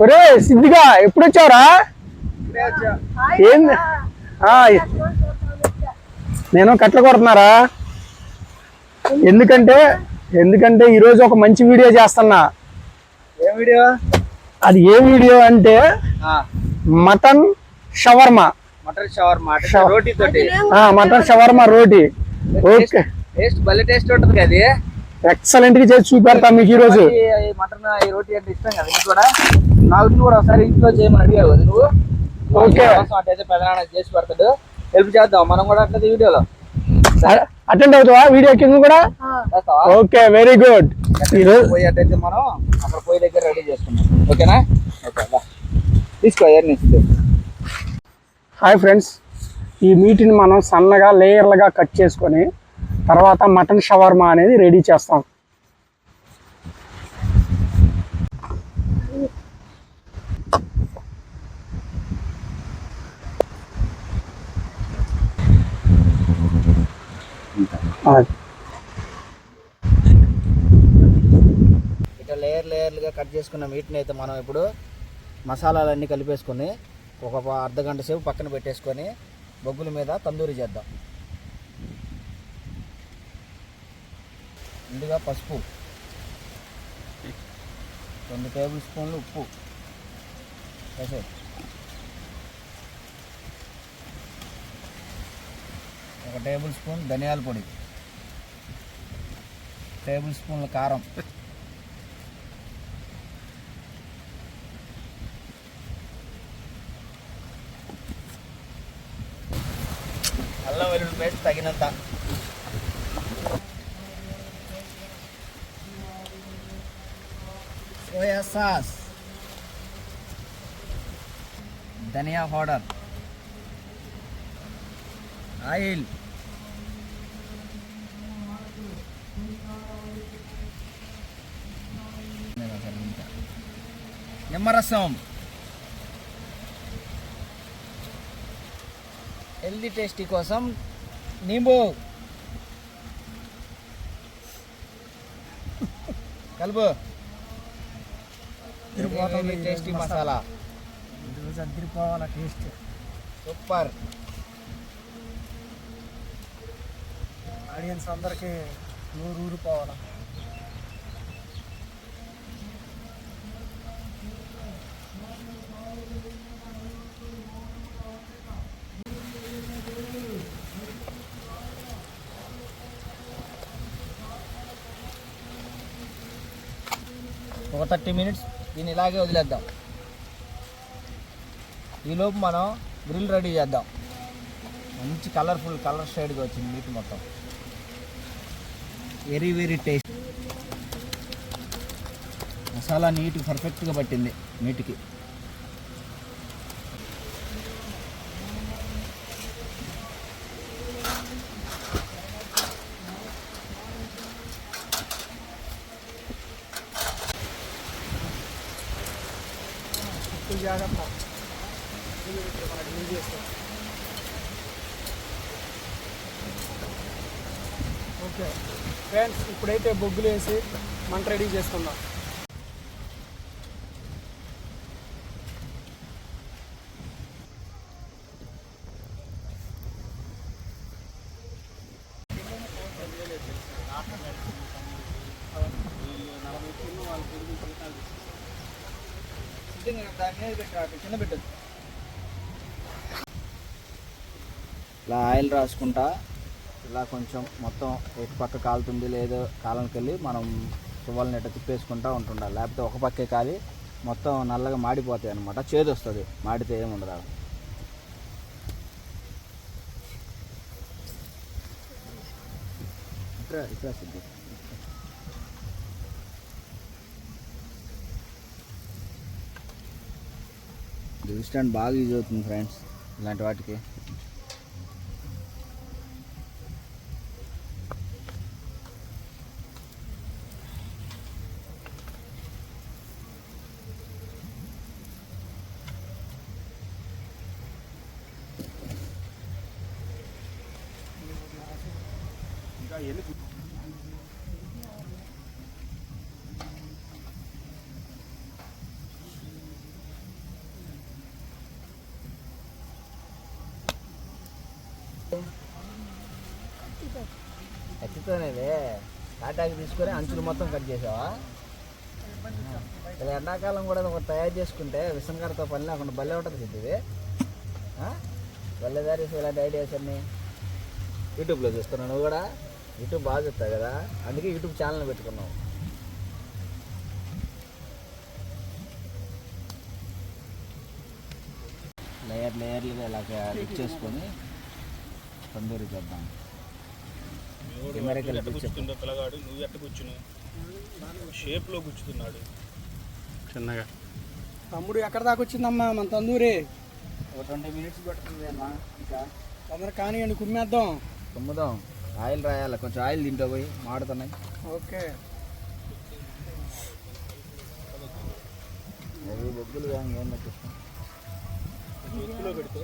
ఒరే సిద్ధిగా ఎప్పుడు వచ్చావురా? ఏంది నేను కట్ల కొడుతున్నారా? ఎందుకంటే ఈరోజు ఒక మంచి వీడియో చేస్తున్నా. ఏం వీడియో? అది ఏ వీడియో అంటే మటన్ షవర్మా. రోటీ తోటి మటన్ షవర్మా రోటీ. ఓకే, టేస్ట్ భలే టేస్ట్ ఉంటుంది కదా. ఎక్సలెంట్ గా చేసి చూపెడతా మీకు ఈ రోజు. మటన్ ఈ రోటీ అంటే ఇష్టం కదా నీకు కూడా. నాకు కూడా ఒకసారి ఇంట్లో చేయమని అడిగావు నువ్వు. ఓకే, అట్టయితే పెదనాన్న చేసి పెడతాడు, హెల్ప్ చేద్దాం మనం కూడా. అట్లా వీడియోలో అటెండ్ అవుతావా వీడియో కింద కూడా? Okay, very good. ఈరోజు పోయి అట్టయితే మనం అక్కడ పోయి దగ్గర రెడీ చేసుకున్నాం. ఓకేనా? తీసుకో. హాయ్ ఫ్రెండ్స్, ఈ మీట్ని మనం సన్నగా లేయర్లుగా కట్ చేసుకొని తర్వాత మటన్ షవర్మా అనేది రెడీ చేస్తాం. ఇట్లా లేయర్లుగా కట్ చేసుకున్న మీట్ని అయితే మనం ఇప్పుడు మసాలాలన్నీ కలిపేసుకొని ఒక అర్ధ గంట సేపు పక్కన పెట్టేసుకొని బొగ్గుల మీద తందూరి చేద్దాం. ముందుగా పసుపు, 2 టేబుల్ స్పూన్లు ఉప్పు వేసే, 1 టేబుల్ స్పూన్ ధనియాల పొడి, 1 టేబుల్ స్పూన్ల కారం, అల్లం వెల్లుల్లి పేస్ట్ తగినంత, సోయా సాస్, ధనియా పౌడర్, ఆయిల్, నిమ్మరసం, హెల్దీ టేస్టీ కోసం నింబు కలుపు. టేస్టీ మసాలా అదిరిపోవాల టేస్ట్, సూపర్. ఆడియన్స్ అందరికీ నూరు ఊరిపోవాలా. ఒక 30 మినిట్స్ దీన్ని ఇలాగే వదిలేద్దాం. ఈలోపు మనం గ్రిల్ రెడీ చేద్దాం. మంచి కలర్ షేడ్గా వచ్చింది మీట్ మొత్తం. Very taste. మసాలా నీట్గా పర్ఫెక్ట్గా పట్టింది మీట్కి. ఓకే ఫ్రెండ్స్, ఇప్పుడైతే బొగ్గులు వేసి మంట రెడీ చేసుకుందాం. చిన్న పెట్టదు. ఇలా ఆయిల్ రాసుకుంటా ఇలా కొంచెం మొత్తం ఒక పక్క కాలుతుంది లేదో కాలానికి వెళ్ళి మనం తువ్వాలని ఇట్లా తిప్పేసుకుంటూ ఉంటుండాలి. లేకపోతే ఒక పక్కే కాలి మొత్తం నల్లగా మాడిపోతాయి అన్నమాట. చేదు వస్తుంది, మాడితే ఏముండదు. ఇట్లా సిద్ధి గ్రిల్ స్టాండ్ బాగా యూజ్ అవుతుంది ఫ్రెండ్స్ ఇలాంటి వాటికి. కత్తితోనేది కాటాకి తీసుకొని అంచులు మొత్తం కట్ చేసావా? ఇలా ఎండాకాలం కూడా ఒకటి తయారు చేసుకుంటే విసనకరతో పని లేకుండా భలే ఉంటుంది ఇది. భలే దారి ఇలాంటి ఐడియాస్ అన్నీ యూట్యూబ్లో చూస్తున్నావు. నువ్వు కూడా యూట్యూబ్ బాగా చెప్తావు కదా, అందుకే యూట్యూబ్ ఛానల్ పెట్టుకున్నావు. లేయర్లుగా ఇలా కట్ చేసుకొని తందూరి చేద్దాం. కూర్చుందో పిల్లగాడు, నువ్వు ఎట్ట కూర్చుని షేప్లో కూర్చుతున్నాడు చిన్నగా. తమ్ముడు ఎక్కడ దాకా వచ్చిందమ్మా మన తందూరి? ఒక 20 minutes పడుతుంది అమ్మా. ఇంకా తొందర కానివ్వండి, కుమ్మేద్దాం. కుమ్ముదాం. ఆయిల్ రాయాలి, కొంచెం ఆయిల్ తింటూ పోయి మాడుతున్నాయి. ఓకే, అవి బొగ్గులు కానీ ఏం పెట్టిస్తాం. ఎత్తులో పెడితే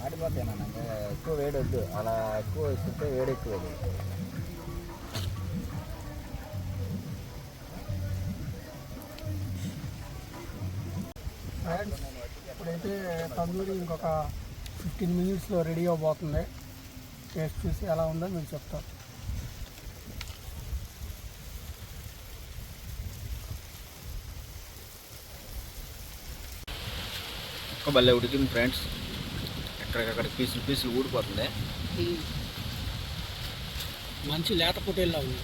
ఆడిపోతాయి నాన్న, ఎక్కువ వేడి వద్దు. అలా ఎక్కువ ఇస్తుంటే వేడి ఎక్కువ. ఇప్పుడైతే తందూరి ఇంకొక 15 minutesలో రెడీ అవబోతుంది. టేస్ట్ చూసి ఎలా ఉందో మీకు చెప్తాం. భలే ఉడికింది ఫ్రెండ్స్. ఎక్కడికక్కడ పీసులు ఊడిపోతుంది. మంచి లేత పొట్టేలా ఉంది.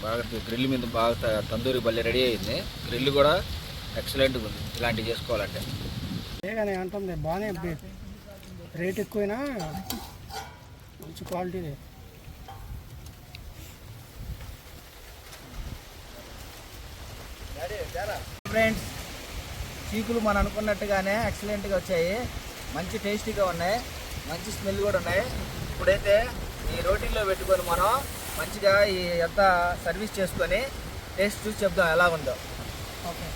బాగా గ్రిల్ మీద బాగా తందూరి భలే రెడీ అయింది. గ్రిల్ కూడా ఎక్సలెంట్గా ఉంది ఇలాంటివి చేసుకోవాలంటే. కానీ అంటుంది బాగానే, రేట్ ఎక్కువైనా మంచి క్వాలిటీదే. ఫ్రెండ్స్, చీకులు మనం అనుకున్నట్టుగానే ఎక్సలెంట్గా వచ్చాయి. మంచి టేస్టీగా ఉన్నాయి, మంచి స్మెల్ కూడా ఉన్నాయి. ఇప్పుడైతే ఈ రోటీల్లో పెట్టుకొని మనం మంచిగా ఈ అంతా సర్వీస్ చేసుకొని టేస్ట్ చూసి చెప్దాం ఎలా ఉందో. ఓకే,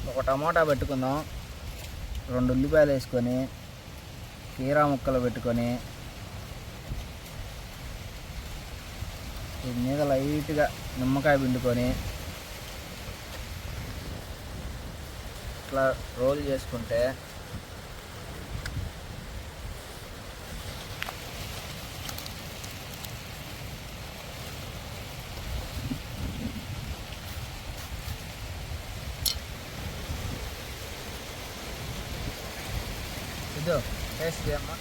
ఒక టమోటా పెట్టుకుందాం, 2 ఉల్లిపాయలు వేసుకొని, కీరా ముక్కలు పెట్టుకొని, దీని మీద లైట్గా నిమ్మకాయ పిండుకొని ఇట్లా రోల్ చేసుకుంటే ఇదో టేస్ట్ చేయమ్మా.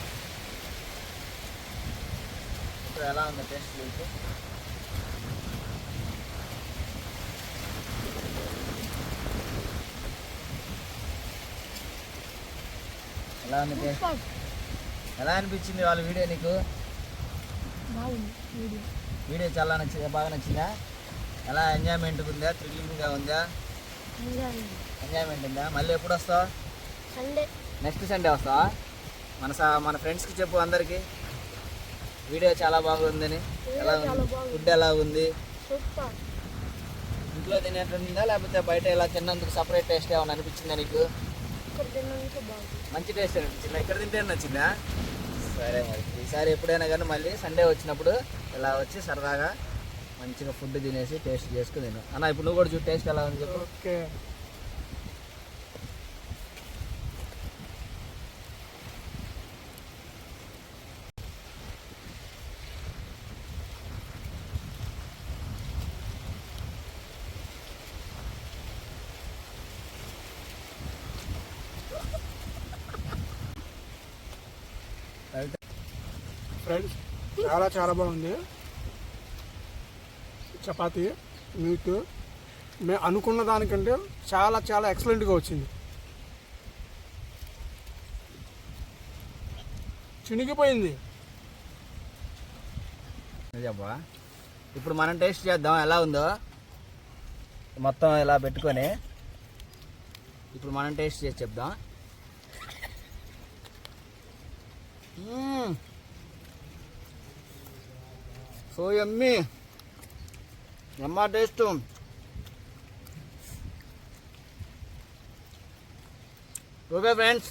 ఇప్పుడు ఎలా ఉంది టేస్ట్ చేసి? ఎలా ఉంది టేస్ట్? ఎలా అనిపించింది వాళ్ళ వీడియో నీకు? వీడియో చాలా నచ్చిందా? బాగా నచ్చిందా? ఎలా ఎంజాయ్మెంట్ ఉందా? థ్రిల్లింగ్గా ఉందా? ఎంజాయ్మెంట్ ఉందా? మళ్ళీ ఎప్పుడు వస్తావు? నెక్స్ట్ సండే వస్తావా? మన ఫ్రెండ్స్కి చెప్పు అందరికీ వీడియో చాలా బాగుందని. ఎలా ఉంది ఫుడ్? ఎలా ఉంది? ఇంట్లో తినేటుందా లేకపోతే బయట ఇలా తిన్నందుకు సపరేట్ టేస్ట్ ఏమైనా అనిపించిందా నీకు? మంచి టేస్ట్ అనిపించిందా? ఇక్కడ తింటే నచ్చిందా? సరే, మరి ఈసారి ఎప్పుడైనా కానీ మళ్ళీ సండే వచ్చినప్పుడు ఇలా వచ్చి సరదాగా మంచిగా ఫుడ్ తినేసి టేస్ట్ చేసుకుని తిను అన్న. ఇప్పుడు నువ్వు కూడా చూడు టేస్ట్ ఎలా ఉంది చెప్పు. ఓకే, ఫ్రెండ్స్ చాలా బాగుంది. చపాతీ మీట్ మేము అనుకున్న దానికంటే చాలా ఎక్సలెంట్గా వచ్చింది. చినిగిపోయింది. చెప్పా, ఇప్పుడు మనం టేస్ట్ చేద్దాం ఎలా ఉందో. మొత్తం ఇలా పెట్టుకొని ఇప్పుడు మనం టేస్ట్ చేసి చెప్దాం. So yummy. అమ్మ టేస్ట్. ఓకే ఫ్రెండ్స్,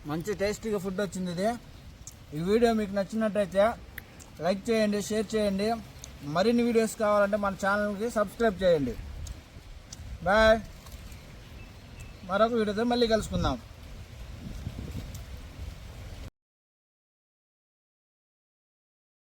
మంచి టేస్టీగా ఫుడ్ వచ్చింది ఇది. ఈ వీడియో మీకు నచ్చినట్టయితే లైక్ చేయండి, షేర్ చేయండి. మరిన్ని వీడియోస్ కావాలంటే మన ఛానల్కి సబ్స్క్రైబ్ చేయండి. బాయ్. మరొక వీడియోతో మళ్ళీ కలుసుకుందాం.